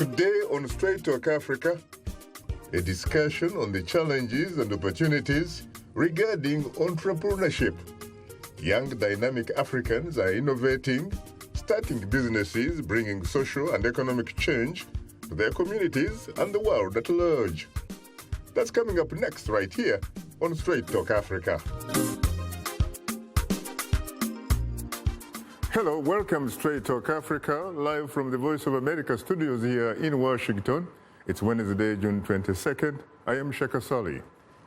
Today on Straight Talk Africa, a discussion on the challenges and opportunities regarding entrepreneurship. Young dynamic Africans are innovating, starting businesses, bringing social and economic change to their communities and the world at large. That's coming up next right here on Straight Talk Africa. Hello, welcome to Straight Talk Africa, live from the Voice of America studios here in Washington. It's Wednesday, June 22nd. I am Shaka Sali.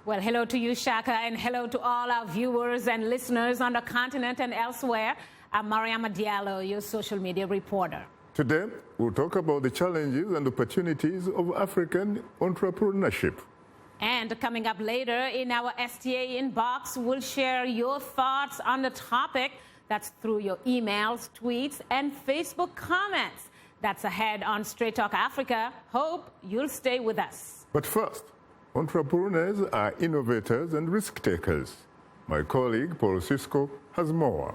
Well, hello to you, Shaka, and hello to all our viewers and listeners on the continent and elsewhere. I'm Mariama Diallo, your social media reporter. Today, we'll talk about the challenges and opportunities of African entrepreneurship. And coming up later in our STA inbox, we'll share your thoughts on the topic. That's through your emails, tweets, and Facebook comments. That's ahead on Straight Talk Africa. Hope you'll stay with us. But first, entrepreneurs are innovators and risk takers. My colleague, Paul Cisco, has more.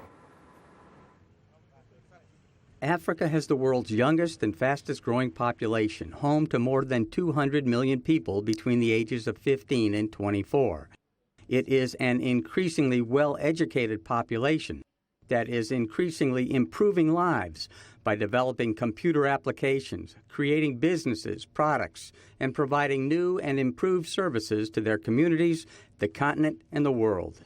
Africa has the world's youngest and fastest growing population, home to more than 200 million people between the ages of 15 and 24. It is an increasingly well-educated population that is increasingly improving lives by developing computer applications, creating businesses, products, and providing new and improved services to their communities, the continent, and the world.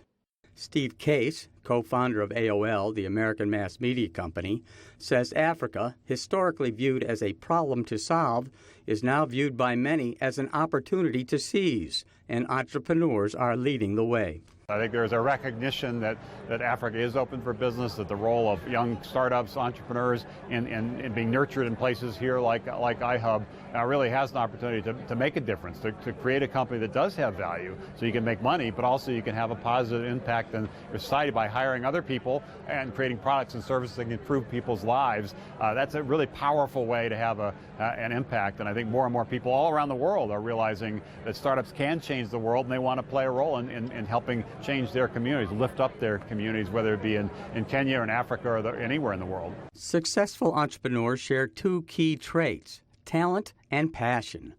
Steve Case, co-founder of AOL, the American mass media company, says Africa, historically viewed as a problem to solve, is now viewed by many as an opportunity to seize, and entrepreneurs are leading the way. I think there's a recognition that Africa is open for business, that the role of young startups, entrepreneurs, in being nurtured in places here like iHub really has an opportunity to make a difference, to create a company that does have value so you can make money, but also you can have a positive impact on your society by hiring other people and creating products and services that can improve people's lives. That's a really powerful way to have an impact, and I think more and more people all around the world are realizing that startups can change the world, and they want to play a role in helping change their communities, lift up their communities, whether it be in Kenya or in Africa or anywhere in the world. Successful entrepreneurs share two key traits: talent and passion.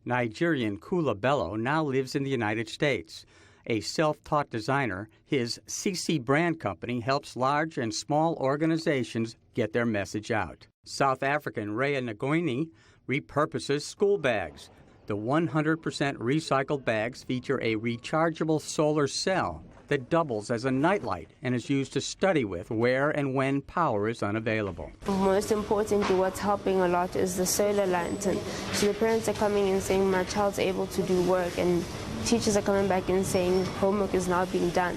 Nigerian Kula Bello now lives in the United States. A self-taught designer, his CC brand company helps large and small organizations get their message out. South African Rhea Ngoini repurposes school bags. The 100% recycled bags feature a rechargeable solar cell that doubles as a nightlight and is used to study with where and when power is unavailable. Most importantly, what's helping a lot is the solar lantern. So the parents are coming in saying, my child's able to do work, and teachers are coming back and saying homework is now being done.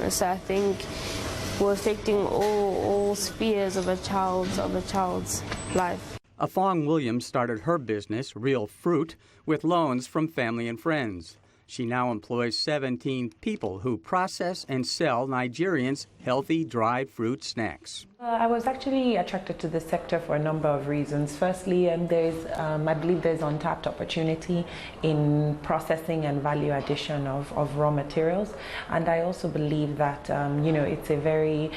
So I think we're affecting all spheres of a child's life. Afong Williams started her business, Real Fruit, with loans from family and friends. She now employs 17 people who process and sell Nigerians' healthy dried fruit snacks. I was actually attracted to this sector for a number of reasons. Firstly, I believe there's untapped opportunity in processing and value addition of raw materials. And I also believe that, it's a very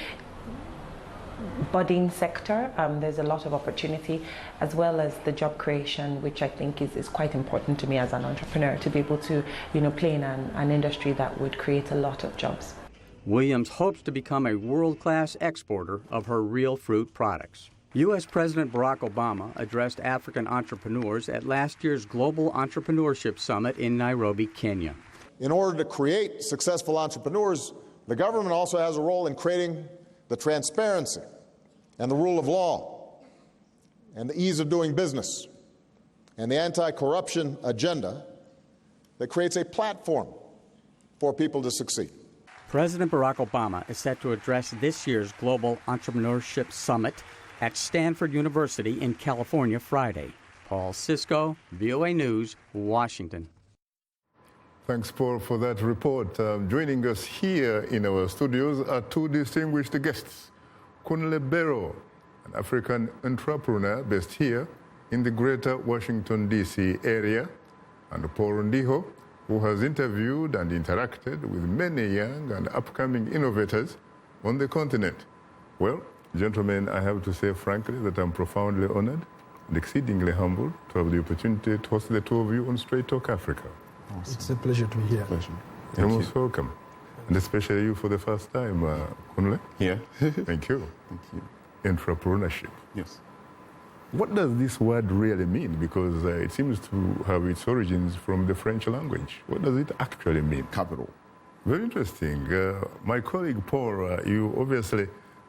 budding sector. There's a lot of opportunity, as well as the job creation, which I think is quite important to me as an entrepreneur, to be able to play in an industry that would create a lot of jobs. Williams hopes to become a world-class exporter of her Real Fruit products. U.S. President Barack Obama addressed African entrepreneurs at last year's Global Entrepreneurship Summit in Nairobi, Kenya. In order to create successful entrepreneurs, the government also has a role in creating the transparency and the rule of law and the ease of doing business and the anti-corruption agenda that creates a platform for people to succeed. President Barack Obama is set to address this year's Global Entrepreneurship Summit at Stanford University in California Friday. Paul Cisco, VOA News, Washington. Thanks, Paul, for that report. Joining us here in our studios are two distinguished guests. Kunle Bello, an African entrepreneur based here in the greater Washington, D.C. area, and Paul Ndiho, who has interviewed and interacted with many young and upcoming innovators on the continent. Well, gentlemen, I have to say frankly that I'm profoundly honored and exceedingly humbled to have the opportunity to host the two of you on Straight Talk Africa. Awesome. It's a pleasure to be here. Pleasure. You're most welcome. And especially you for the first time, Kunle. Yeah. Thank you. Thank you. Entrepreneurship. Yes. What does this word really mean? Because it seems to have its origins from the French language. What does it actually mean? Capital. Very interesting. My colleague Paul, you obviously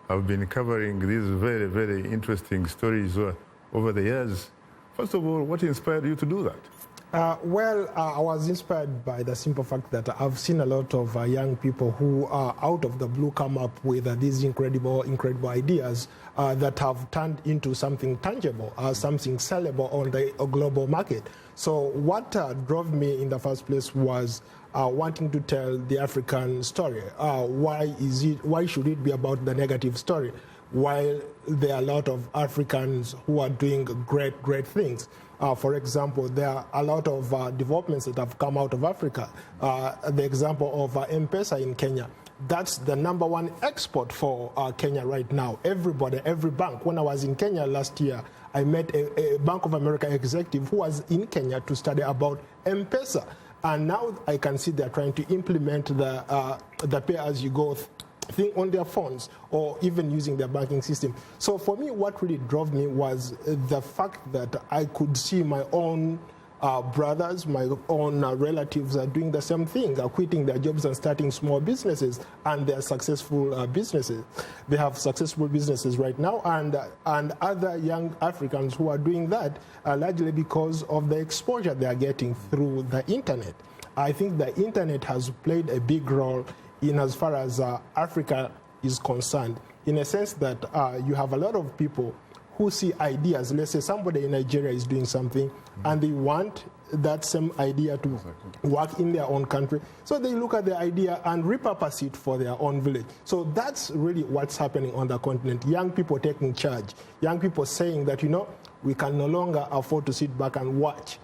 have been covering these very, very interesting stories over the years. First of all, what inspired you to do that? I was inspired by the simple fact that I've seen a lot of young people who out of the blue come up with these incredible ideas that have turned into something tangible, something sellable on the global market. So what drove me in the first place was wanting to tell the African story. Why should it be about the negative story, while there are a lot of Africans who are doing great things? For example, there are a lot of developments that have come out of Africa. The example of M-Pesa in Kenya. That's the #1 export for Kenya right now. Every bank. When I was in Kenya last year, I met a Bank of America executive who was in Kenya to study about M-Pesa. And now I can see they're trying to implement the pay-as-you-go thing on their phones, or even using their banking system. So for me, what really drove me was the fact that I could see my own brothers, my own relatives are doing the same thing, quitting their jobs and starting small businesses, and they're successful businesses. They have successful businesses right now, and other young Africans who are doing that largely because of the exposure they are getting through the internet. I think the internet has played a big role in as far as Africa is concerned, in a sense that you have a lot of people who see ideas. Let's say somebody in Nigeria is doing something and they want that same idea to work in their own country. So they look at the idea and repurpose it for their own village. So that's really what's happening on the continent. Young people taking charge. Young people saying that, we can no longer afford to sit back and watch.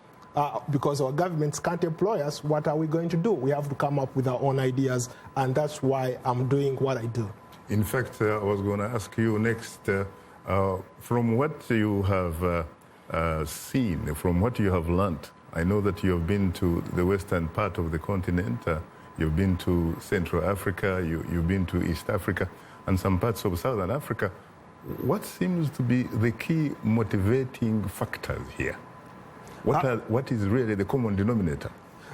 Because our governments can't employ us, what are we going to do? We have to come up with our own ideas, and that's why I'm doing what I do. In fact, I was going to ask you next, from what you have seen, from what you have learned, I know that you have been to the western part of the continent, you've been to Central Africa, you've been to East Africa, and some parts of Southern Africa. What seems to be the key motivating factors here? What is really the common denominator?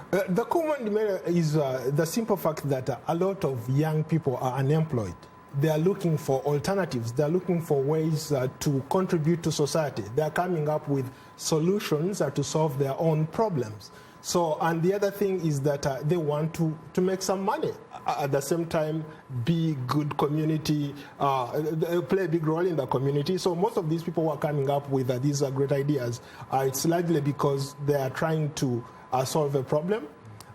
The common denominator is the simple fact that a lot of young people are unemployed. They are looking for alternatives. They are looking for ways to contribute to society. They are coming up with solutions to solve their own problems. So, and the other thing is that they want to make some money. At the same time, be good community, play a big role in the community. So most of these people who are coming up with these great ideas, it's largely because they are trying to solve a problem.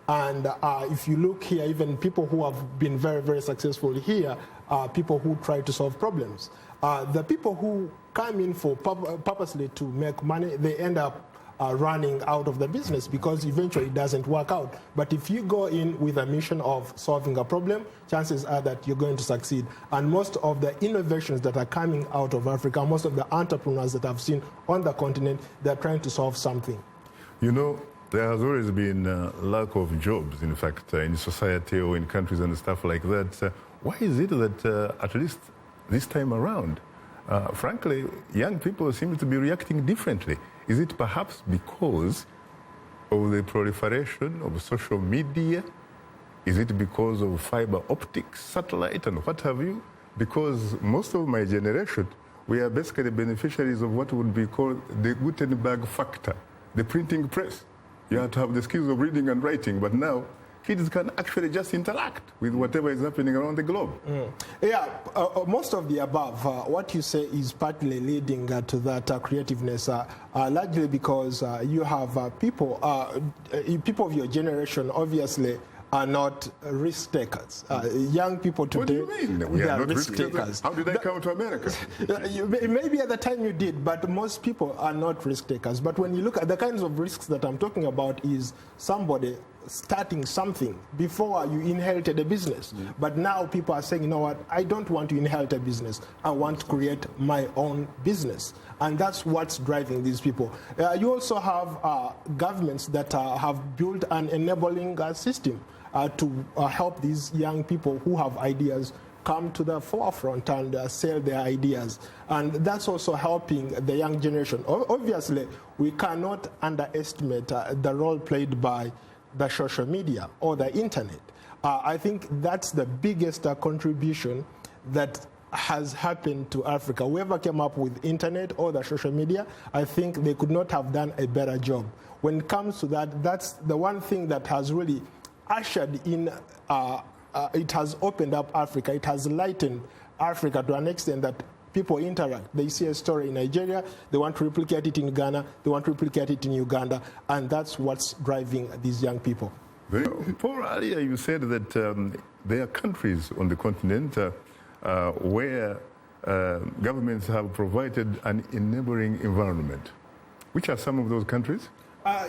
And if you look here, even people who have been very, very successful here are people who try to solve problems. The people who come in for purposely to make money, they end up running out of the business because eventually it doesn't work out. But if you go in with a mission of solving a problem, chances are that you're going to succeed. And most of the innovations that are coming out of Africa, most of the entrepreneurs that I've seen on the continent, they're trying to solve something. There has always been a lack of jobs, in fact, in society or in countries and stuff like that. Why is it that, at least this time around, frankly, young people seem to be reacting differently? Is it perhaps because of the proliferation of social media? Is it because of fiber optics, satellite, and what have you? Because most of my generation, we are basically beneficiaries of what would be called the Gutenberg factor, the printing press. You have to have the skills of reading and writing, but now kids can actually just interact with whatever is happening around the globe. Most of the above, what you say is partly leading to that creativeness, largely because you have people of your generation, obviously, are not risk takers. Young people today, what do you mean? We are not risk takers. How did I come to America? Maybe at the time you did, but most people are not risk takers. But when you look at the kinds of risks that I'm talking about, is somebody starting something before you inherited a business. But now people are saying, you know what, I don't want to inherit a business. I want to create my own business. And that's what's driving these people. You also have governments that have built an enabling system to help these young people who have ideas come to the forefront and sell their ideas. And that's also helping the young generation. Obviously, we cannot underestimate the role played by the social media or the internet. I think that's the biggest contribution that has happened to Africa. Whoever came up with internet or the social media, I think they could not have done a better job. When it comes to that, that's the one thing that has really ushered in it has opened up Africa. It has lightened Africa to an extent that people interact. They see a story in Nigeria, they want to replicate it in Ghana, they want to replicate it in Uganda, and that's what's driving these young people. Paul, earlier you said that there are countries on the continent where governments have provided an enabling environment. Which are some of those countries?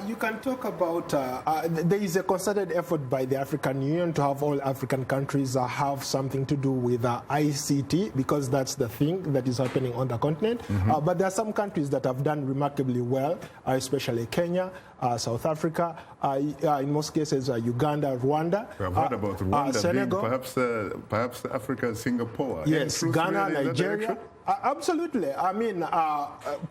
You can talk about, there is a concerted effort by the African Union to have all African countries have something to do with ICT, because that's the thing that is happening on the continent. But there are some countries that have done remarkably well, especially Kenya, South Africa, in most cases Uganda, Rwanda. I've heard about Rwanda Senegal. being perhaps Africa, Singapore. Yes, Ghana, really Nigeria. Absolutely. I mean,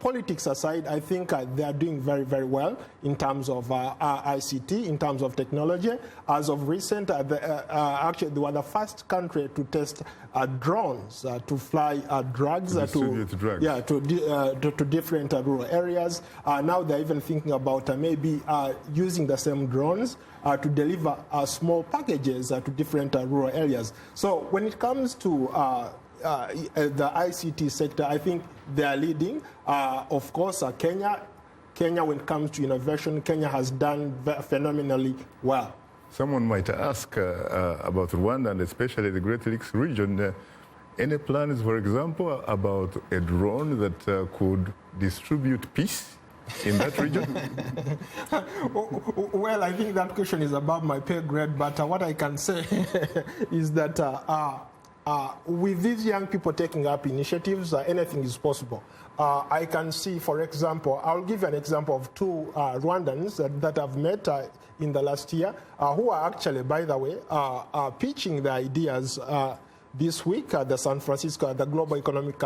politics aside, I think they are doing very, very well in terms of ICT, in terms of technology. As of recent, actually, they were the first country to test drones to fly drugs, to different rural areas. Now they're even thinking about maybe using the same drones to deliver small packages to different rural areas. So when it comes to the ICT sector, I think they are leading. Of course, Kenya, when it comes to innovation, Kenya has done phenomenally well. Someone might ask about Rwanda and especially the Great Lakes region. Any plans, for example, about a drone that could distribute peace in that region? Well, I think that question is above my pay grade, but what I can say is that with these young people taking up initiatives, anything is possible. I can see, for example, I'll give you an example of two Rwandans that I've met in the last year, who are actually, by the way, pitching the ideas this week at the San Francisco, the Global Economic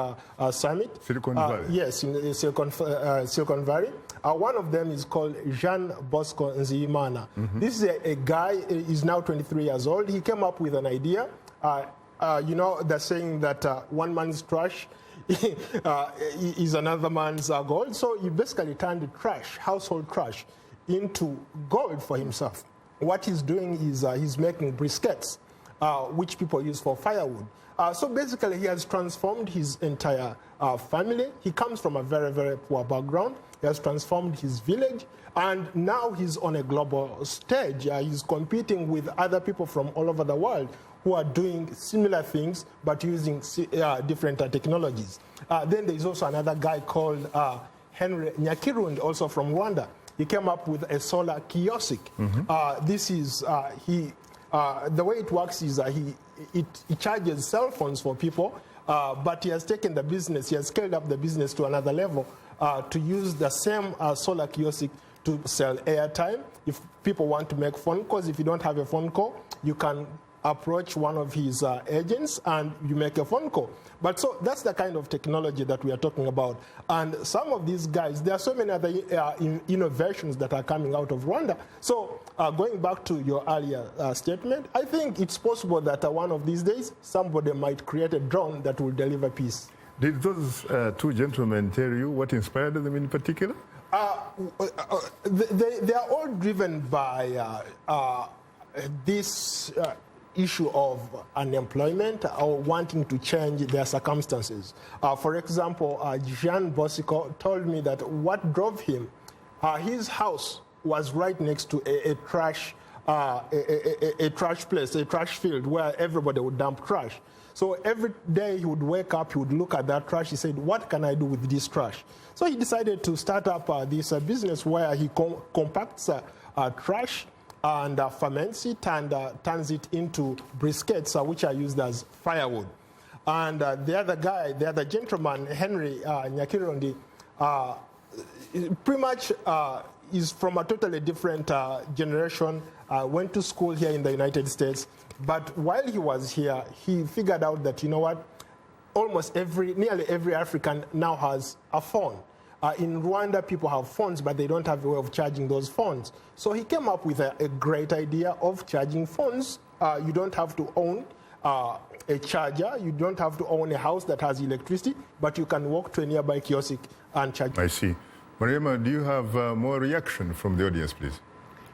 Summit. Silicon Valley. Yes, in Silicon Valley. One of them is called Jean Bosco Nzeyimana. This is a guy, he's now 23 years old. He came up with an idea. You know, they're saying that one man's trash is another man's gold. So he basically turned trash, household trash, into gold for himself. What he's doing is he's making briquettes, which people use for firewood. So basically, he has transformed his entire family. He comes from a very, very poor background. He has transformed his village. And now he's on a global stage. He's competing with other people from all over the world who are doing similar things but using different technologies. Then there's also another guy called Henry Nyakirund, also from Rwanda. He came up with a solar kiosk. This is, the way it works is he charges cell phones for people, but he has taken the business, he has scaled up the business to another level to use the same solar kiosk to sell airtime. If people want to make phone calls, if you don't have a phone call, you can approach one of his agents and you make a phone call. But so that's the kind of technology that we are talking about. And some of these guys, there are so many other innovations that are coming out of Rwanda. So going back to your earlier statement, I think it's possible that one of these days somebody might create a drone that will deliver peace. Did those two gentlemen tell you what inspired them in particular? They are all driven by this issue of unemployment or wanting to change their circumstances. For example, Jean Bosco told me that what drove him, his house was right next to a trash place, a trash field where everybody would dump trash. So every day he would wake up, he would look at that trash. He said, what can I do with this trash? So he decided to start up this business where he compacts trash and ferments it and turns it into briquettes, which are used as firewood. And the other gentleman, Henry Nyakirondi, pretty much is from a totally different generation, went to school here in the United States. But while he was here, he figured out that, you know what, nearly every African now has a phone. In Rwanda, people have phones, but they don't have a way of charging those phones. So he came up with a great idea of charging phones. You don't have to own a charger. You don't have to own a house that has electricity, but you can walk to a nearby kiosk and charge. I see. Mariama, do you have more reaction from the audience, please?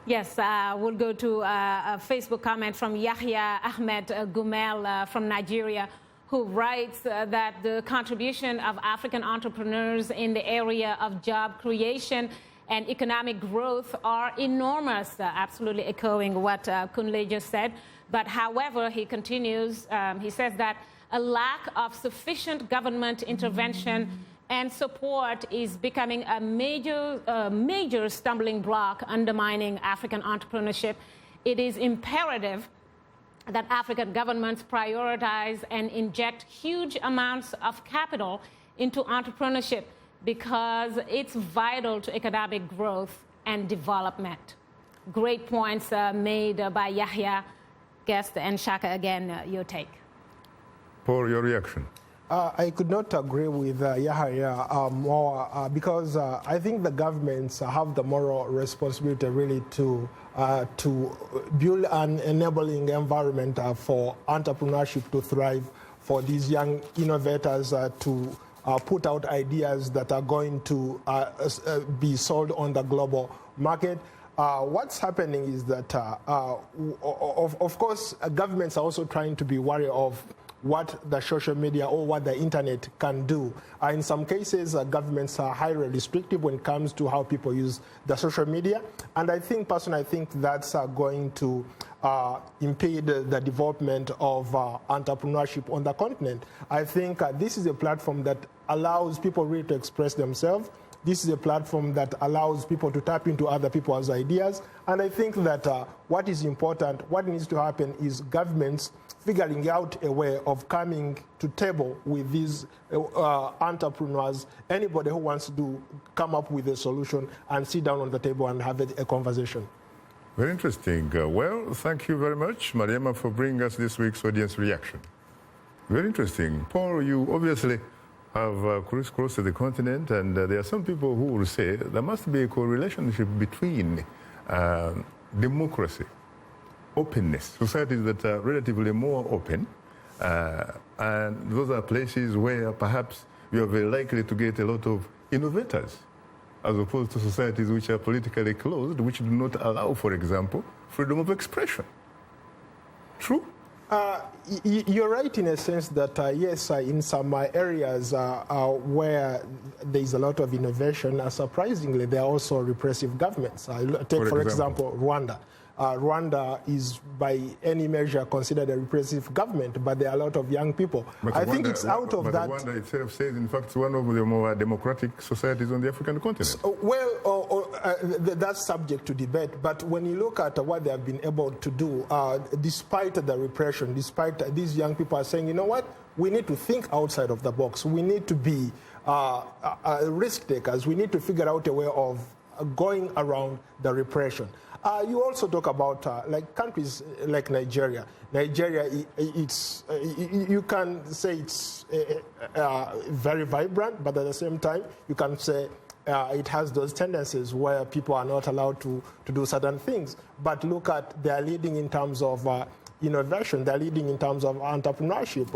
Yes, we'll go to a Facebook comment from Yahya Ahmed Gumel from Nigeria, who writes that the contribution of African entrepreneurs in the area of job creation and economic growth are enormous, absolutely echoing what Kunle just said. But however, he continues, he says that a lack of sufficient government intervention and support is becoming a major stumbling block undermining African entrepreneurship. It is imperative that African governments prioritize and inject huge amounts of capital into entrepreneurship because it's vital to economic growth and development. Great points made by Yahya, Guest, and Shaka. Again, your take. Paul, your reaction? I could not agree with Yahya more because I think the governments have the moral responsibility really to build an enabling environment for entrepreneurship to thrive, for these young innovators to put out ideas that are going to be sold on the global market. What's happening is that, of course, governments are also trying to be wary of what the social media or what the internet can do. In some cases, governments are highly restrictive when it comes to how people use the social media. And I think, personally, I think that's going to impede the development of entrepreneurship on the continent. I think this is a platform that allows people really to express themselves. This is a platform that allows people to tap into other people's ideas. And I think that what is important, what needs to happen is governments figuring out a way of coming to table with these entrepreneurs, anybody who wants to come up with a solution and sit down on the table and have a conversation. Very interesting. Well, thank you very much, Mariama, for bringing us this week's audience reaction. Very interesting. Paul, you obviously have crisscrossed the continent, and there are some people who will say there must be a correlation between democracy, openness, societies that are relatively more open, and those are places where perhaps you are very likely to get a lot of innovators, as opposed to societies which are politically closed, which do not allow, for example, freedom of expression. True? You're right in a sense that, yes, in some areas where there's a lot of innovation, surprisingly, there are also repressive governments. Take, for example, Rwanda. Rwanda is, by any measure, considered a repressive government, but there are a lot of young people. But I think it's out of that. Rwanda itself says, in fact, it's one of the more democratic societies on the African continent. That's subject to debate. But when you look at what they have been able to do, despite the repression, despite these young people are saying, you know what, we need to think outside of the box. We need to be risk takers. We need to figure out a way of going around the repression. You also talk about like countries like Nigeria. Nigeria, you can say it's very vibrant, but at the same time, you can say it has those tendencies where people are not allowed to do certain things. But look at, they're leading in terms of innovation. They're leading in terms of entrepreneurship.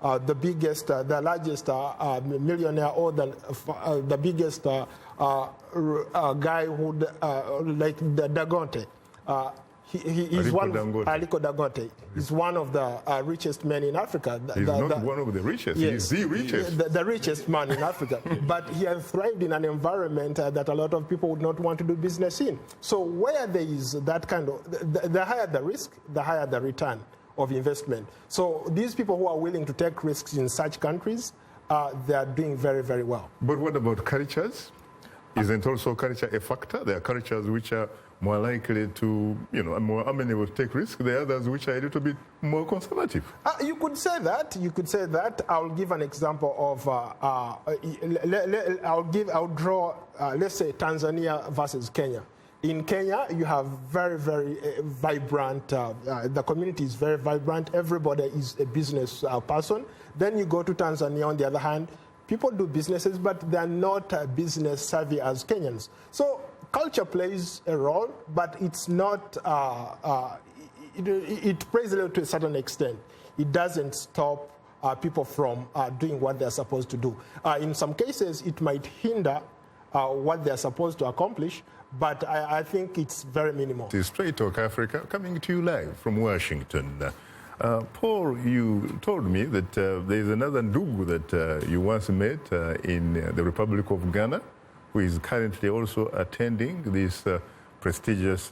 The biggest, the largest millionaire, or the biggest guy who, like the Dangote, he is one. Aliko Dangote is one of the richest men in Africa. He's not one of the richest. Yes, he's the richest. The richest man in Africa. But he has thrived in an environment that a lot of people would not want to do business in. So where there is that kind of, the higher the risk, the higher the return of investment. So these people who are willing to take risks in such countries, they are doing very, very well. But what about cultures? Isn't also culture a factor? There are cultures which are more likely to, more amenable to take risks. There are others which are a little bit more conservative. You could say that. You could say that. I'll give an example of. I'll draw. Let's say Tanzania versus Kenya. In Kenya, you have very, very vibrant. The community is very vibrant. Everybody is a business person. Then you go to Tanzania. On the other hand, people do businesses, but they're not business savvy as Kenyans. So culture plays a role, but it's not. It plays a little to a certain extent. It doesn't stop people from doing what they're supposed to do. In some cases, it might hinder what they're supposed to accomplish, but I think it's very minimal. This is Straight Talk Africa, coming to you live from Washington. Paul, you told me that there is another Ndugu that you once met in the Republic of Ghana, who is currently also attending this prestigious,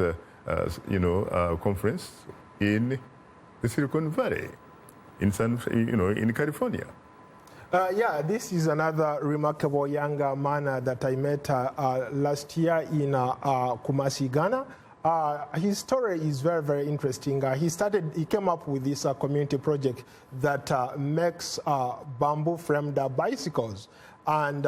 conference in the Silicon Valley, in California. Yeah, this is another remarkable young man that I met last year in Kumasi, Ghana. His story is very, very interesting. He came up with this community project that makes bamboo framed bicycles. And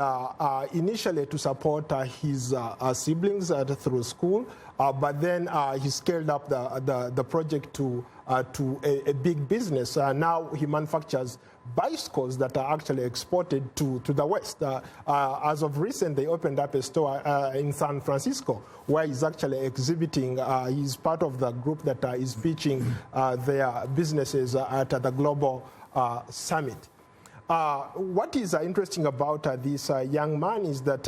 initially to support his siblings through school, but then he scaled up the project to a big business. Now he manufactures bicycles that are actually exported to the West. As of recent, they opened up a store in San Francisco where he's actually exhibiting. He's part of the group that is pitching their businesses at the Global Summit. What is interesting about this young man is that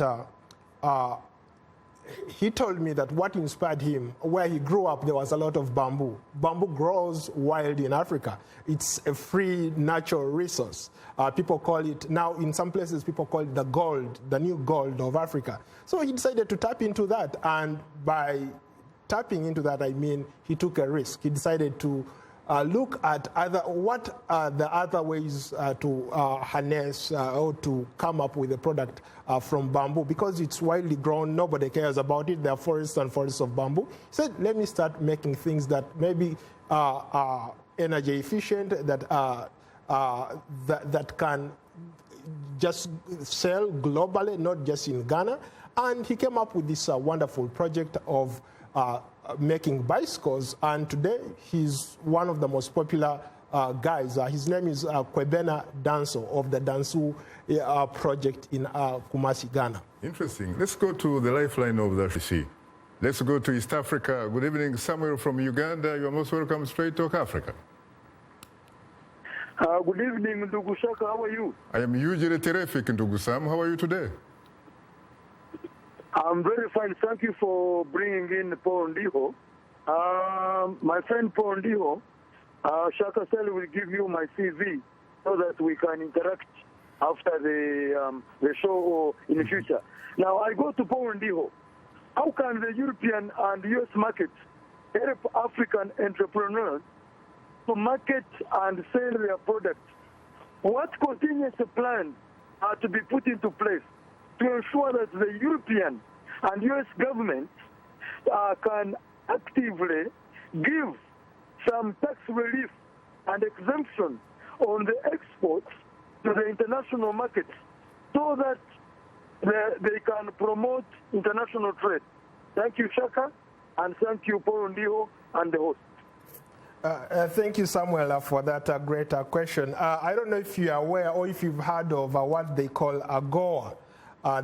he told me that what inspired him, where he grew up, there was a lot of bamboo. Bamboo grows wild in Africa. It's a free natural resource. People call it, now in some places, people call it the gold, the new gold of Africa. So he decided to tap into that. And by tapping into that, I mean, he took a risk. He decided to look at what are the other ways to harness or to come up with a product from bamboo. Because it's widely grown, nobody cares about it. There are forests and forests of bamboo. He said, let me start making things that maybe are energy efficient, that can just sell globally, not just in Ghana. And he came up with this wonderful project of making bicycles, and today he's one of the most popular guys. His name is Kwebena Danso of the Dansu project in Kumasi, Ghana. Interesting. Let's go to the lifeline of the sea. Let's go to East Africa. Good evening, Samuel from Uganda. You are most welcome, Straight Talk Africa. Good evening, Ndugu Shaka. How are you? I am hugely terrific, Ndugu Sam. How are you today? I'm very fine. Thank you for bringing in Paul Ndiho. My friend Paul Ndiho, Shaka Sel will give you my CV so that we can interact after the show or in the future. Now, I go to Paul Ndiho. How can the European and US markets help African entrepreneurs to market and sell their products? What contingency plans are to be put into place to ensure that the European and US government can actively give some tax relief and exemption on the exports to the international markets so that they can promote international trade? Thank you, Shaka, and thank you, Paul Ndiho, and the host. Thank you, Samuel, for that great question. I don't know if you are aware or if you've heard of what they call AGOA,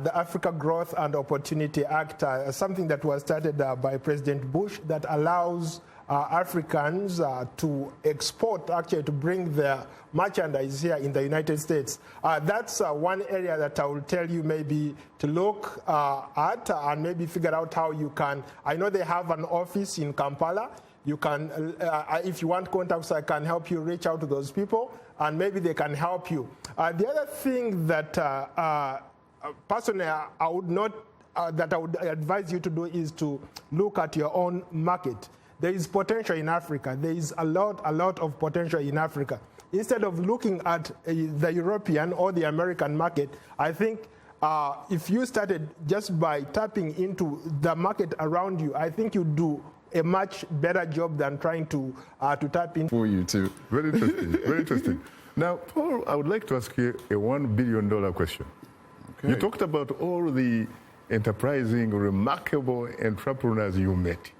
the Africa Growth and Opportunity Act, something that was started by President Bush that allows Africans to export, actually to bring their merchandise here in the United States. That's one area that I will tell you maybe to look at and maybe figure out how you can. I know they have an office in Kampala. You can, if you want contacts, I can help you reach out to those people, and maybe they can help you. The other thing that personally I would not, that I would advise you to do is to look at your own market. There is potential in Africa. There is a lot of potential in Africa. Instead of looking at the European or the American market, I think if you started just by tapping into the market around you, I think you'd do a much better job than trying to tap in. For you too. Very interesting. Very interesting. Now, Paul, I would like to ask you a $1 billion question. Okay. You talked about all the enterprising, remarkable entrepreneurs you met.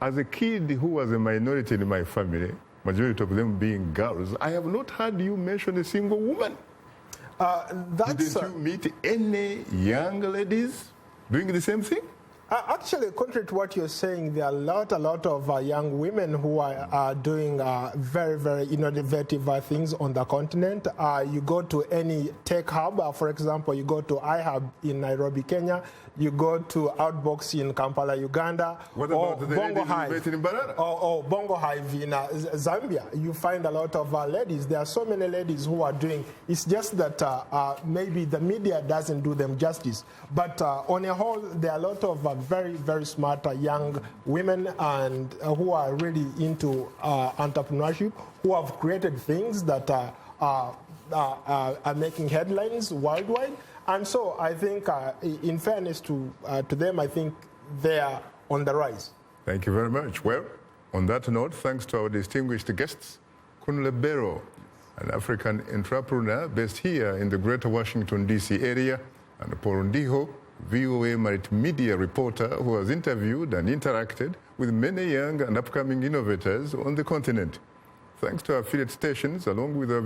As a kid who was a minority in my family, majority of them being girls, I have not heard you mention a single woman. Didn't you meet any young ladies doing the same thing? Actually, contrary to what you're saying, there are a lot of young women who are doing very, very innovative things on the continent. You go to any tech hub, for example, you go to iHub in Nairobi, Kenya, you go to Outbox in Kampala, Uganda, what about the Bongo Hive in Banana? Or Bongo Hive in Zambia. You find a lot of ladies. There are so many ladies who are doing. It's just that maybe the media doesn't do them justice. But on a whole, there are a lot of very, very smart young women and who are really into entrepreneurship, who have created things that are making headlines worldwide. And so I think, in fairness to them, I think they are on the rise. Thank you very much. Well, on that note, thanks to our distinguished guests, Kunle Bero, an African entrepreneur based here in the greater Washington, D.C. area, and Paul Ndiho, VOA multimedia reporter who has interviewed and interacted with many young and upcoming innovators on the continent. Thanks to our affiliate stations, along with our